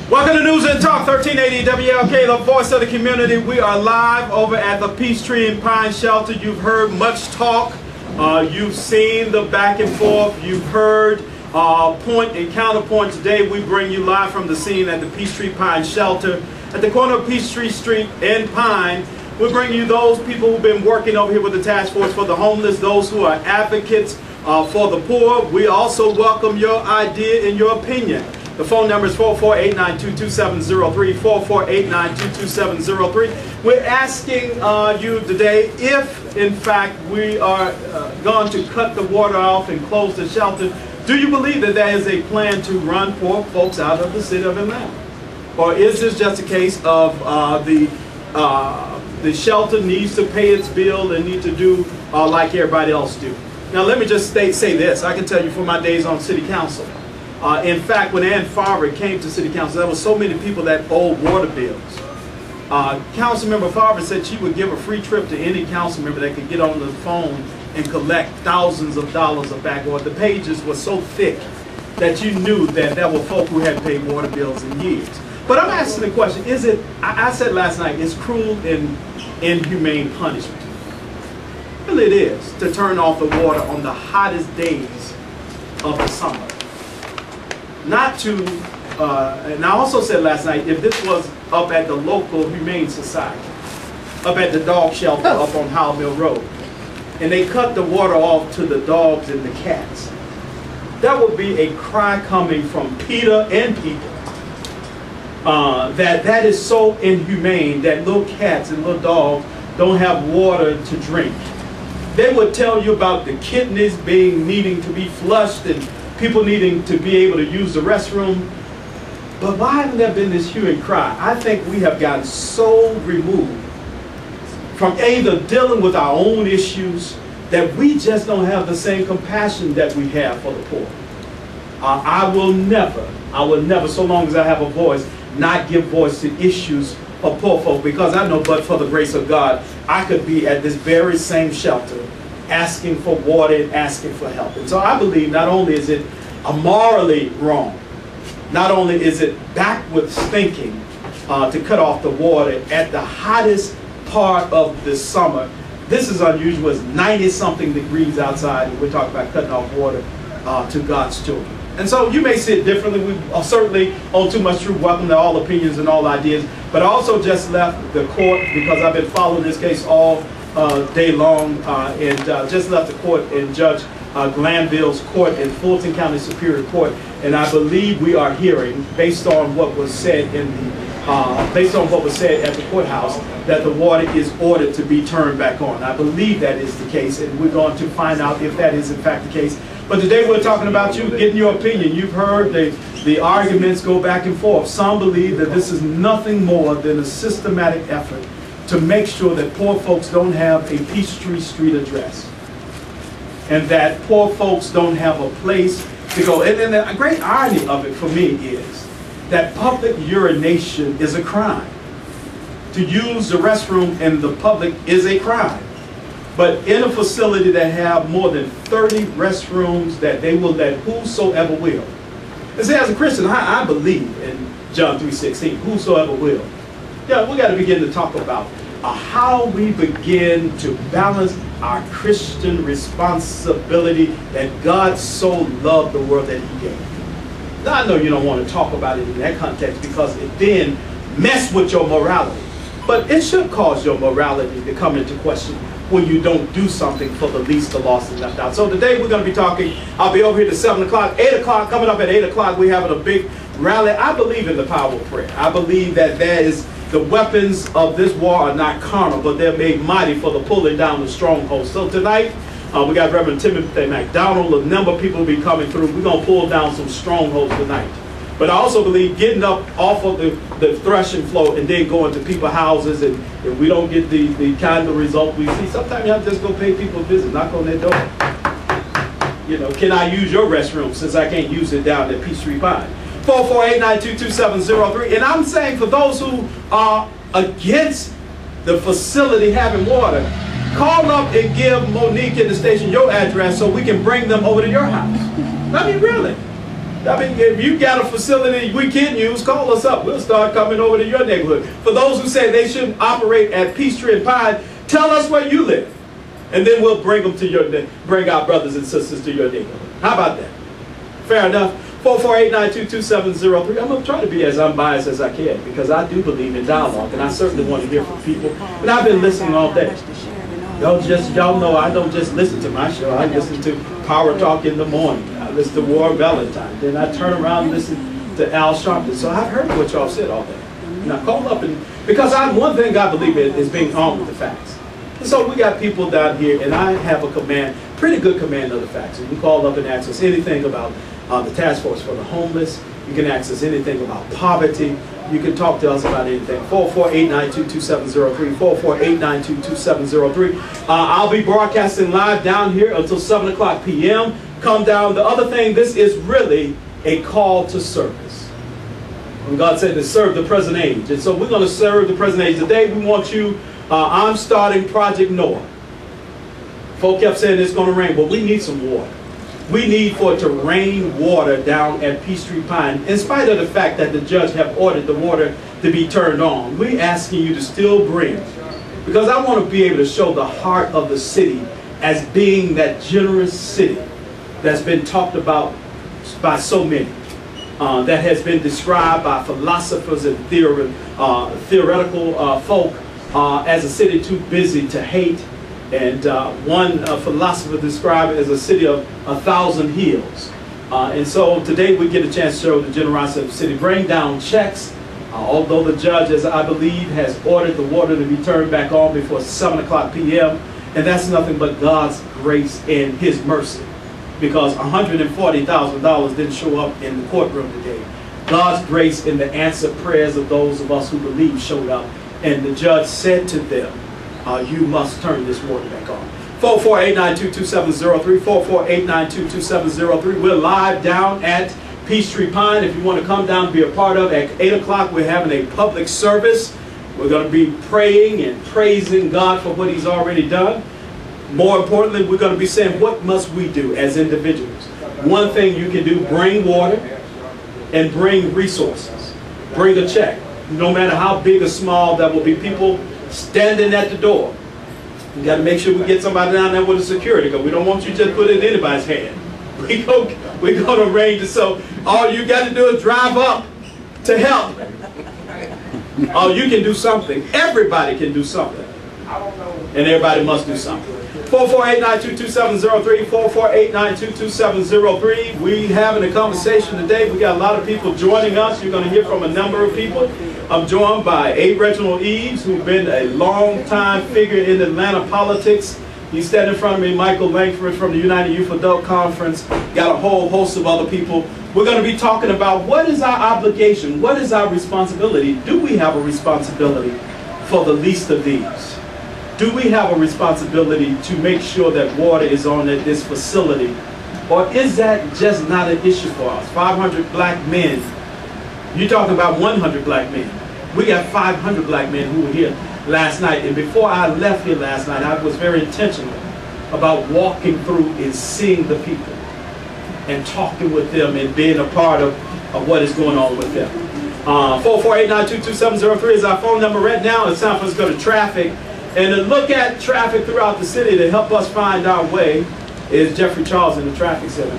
Welcome to News and Talk 1380 WLK, the voice of the community. We are live over at the Peachtree and Pine Shelter. You've heard much talk. You've seen the back and forth. You've heard point and counterpoint. Today we bring you live from the scene at the Peachtree Pine Shelter. At the corner of Peachtree Street and Pine, we bring you those people who've been working over here with the task force for the homeless, those who are advocates for the poor. We also welcome your idea and your opinion. The phone number is 448-922-2703, 448-922-2703. We're asking you today if, in fact, we are going to cut the water off and close the shelter. Do you believe that there is a plan to run poor folks out of the city of Atlanta? Or is this just a case of the shelter needs to pay its bill and need to do like everybody else do? Now, let me just say this. I can tell you from my days on city council. In fact, when Ann Farber came to city council, there were so many people that owed water bills. Councilmember Farber said she would give a free trip to any council member that could get on the phone and collect thousands of dollars of back water. The pages were so thick that you knew that there were folk who hadn't paid water bills in years. But I'm asking the question, is it, I said last night, it's cruel and inhumane punishment. Really it is, to turn off the water on the hottest days of the summer. Not to, and I also said last night, if this was up at the local Humane Society, up at the dog shelter up on Howell Mill Road, and they cut the water off to the dogs and the cats, that would be a cry coming from PETA and people that is so inhumane that little cats and little dogs don't have water to drink. They would tell you about the kidneys needing to be flushed and people needing to be able to use the restroom. But why haven't there been this hue and cry? I think we have gotten so removed from either dealing with our own issues that we just don't have the same compassion that we have for the poor. I will never, so long as I have a voice, not give voice to issues of poor folk, because I know, but for the grace of God, I could be at this very same shelter asking for water and asking for help. And so I believe not only is it morally wrong, not only is it backwards thinking to cut off the water at the hottest part of the summer. This is unusual. It's 90-something degrees outside, and we're talking about cutting off water to God's children. And so you may see it differently. We are certainly on Too Much Truth welcome to all opinions and all ideas. But I also just left the court because I've been following this case all day long, and just left the court in Judge Glanville's court in Fulton County Superior Court, and I believe we are hearing, based on what was said in the based on what was said at the courthouse, that the water is ordered to be turned back on. I believe that is the case, and we're going to find out if that is in fact the case. But today we're talking about you getting your opinion. You've heard the arguments go back and forth. Some believe that this is nothing more than a systematic effort to make sure that poor folks don't have a Peachtree Street address, and that poor folks don't have a place to go. And then the great irony of it for me is that public urination is a crime. To use the restroom in the public is a crime. But in a facility that have more than 30 restrooms that they will let whosoever will. And see, as a Christian, I believe in John 3:16, whosoever will. Yeah, we got to begin to talk about how we begin to balance our Christian responsibility that God so loved the world that he gave. Now, I know you don't want to talk about it in that context because it then messes with your morality. But it should cause your morality to come into question when you don't do something for the least, the lost, and left out. So today we're going to be talking, I'll be over here to 7 o'clock, 8 o'clock, coming up at 8 o'clock, we're having a big rally. I believe in the power of prayer. I believe that the weapons of this war are not carnal, but they're made mighty for the pulling down the strongholds. So tonight, we got Reverend Timothy McDonald, a number of people will be coming through. We're going to pull down some strongholds tonight. But I also believe getting up off of the threshing floor and then going to people's houses, and if we don't get the kind of result we see, sometimes you have to just go pay people a visit, knock on their door. You know, can I use your restroom since I can't use it down at Peachtree Pine? 448-922-2703. And I'm saying for those who are against the facility having water, call up and give Monique in the station your address so we can bring them over to your house. I mean, really. I mean, if you got a facility we can use, call us up. We'll start coming over to your neighborhood. For those who say they shouldn't operate at Peachtree and Pine, tell us where you live. And then we'll bring them to bring our brothers and sisters to your neighborhood. How about that? Fair enough. 448-922-2703. I'm going to try to be as unbiased as I can, because I do believe in dialogue, and I certainly want to hear from people. And I've been listening all day. Y'all know I don't just listen to my show. I listen to Power Talk in the morning. I listen to War Valentine. Then I turn around and listen to Al Sharpton. So I've heard what y'all said all day. Now call up, and because one thing I believe in is being armed with the facts. And so we got people down here, and I have a command, pretty good command of the facts. And you call up and ask us anything about the task force for the homeless. You can ask us anything about poverty. You can talk to us about anything. 448-922-2703. 448-922-2703. I'll be broadcasting live down here until 7 o'clock p.m. Come down. The other thing, this is really a call to service. When God said to serve the present age. And so we're going to serve the present age. Today we want you, I'm starting Project Noah. Folk kept saying it's going to rain, but we need some water. We need for it to rain water down at Peachtree Pine, in spite of the fact that the judge have ordered the water to be turned on. We're asking you to still bring, because I want to be able to show the heart of the city as being that generous city that's been talked about by so many, that has been described by philosophers and theoretical folk as a city too busy to hate. And one philosopher described it as a city of 1,000 hills. And so today we get a chance to show the generosity of the city. Bring down checks, although the judge, as I believe, has ordered the water to be turned back on before 7 o'clock p.m. And that's nothing but God's grace and His mercy, because $140,000 didn't show up in the courtroom today. God's grace and the answered prayers of those of us who believe showed up. And the judge said to them, you must turn this water back on. 448-922-2703. 448-922-2703. We're live down at Peachtree Pine. If you want to come down and be a part of, at 8 o'clock we're having a public service. We're going to be praying and praising God for what He's already done. More importantly, we're going to be saying, what must we do as individuals? One thing you can do, bring water and bring resources. Bring a check. No matter how big or small, there will be people standing at the door. We got to make sure we get somebody down there with a security, because we don't want you to just put it in anybody's hand. We're going to arrange it so all you got to do is drive up to help. Oh, you can do something. Everybody can do something. And everybody must do something. 448-922-2703. 448-922-2703. We having a conversation today. We got a lot of people joining us. You're going to hear from a number of people. I'm joined by A. Reginald Eves, who's been a long-time figure in Atlanta politics. He's standing in front of me, Michael Langford from the United Youth Adult Conference. Got a whole host of other people. We're going to be talking about what is our obligation, what is our responsibility. Do we have a responsibility for the least of these? Do we have a responsibility to make sure that water is on at this facility? Or is that just not an issue for us? 500 black men. You're talking about 100 black men. We got 500 black men who were here last night. And before I left here last night, I was very intentional about walking through and seeing the people and talking with them and being a part of what is going on with them. 448-922-2703 is our phone number right now. It's time for us to go to traffic. And to look at traffic throughout the city to help us find our way is Jeffrey Charles in the traffic center.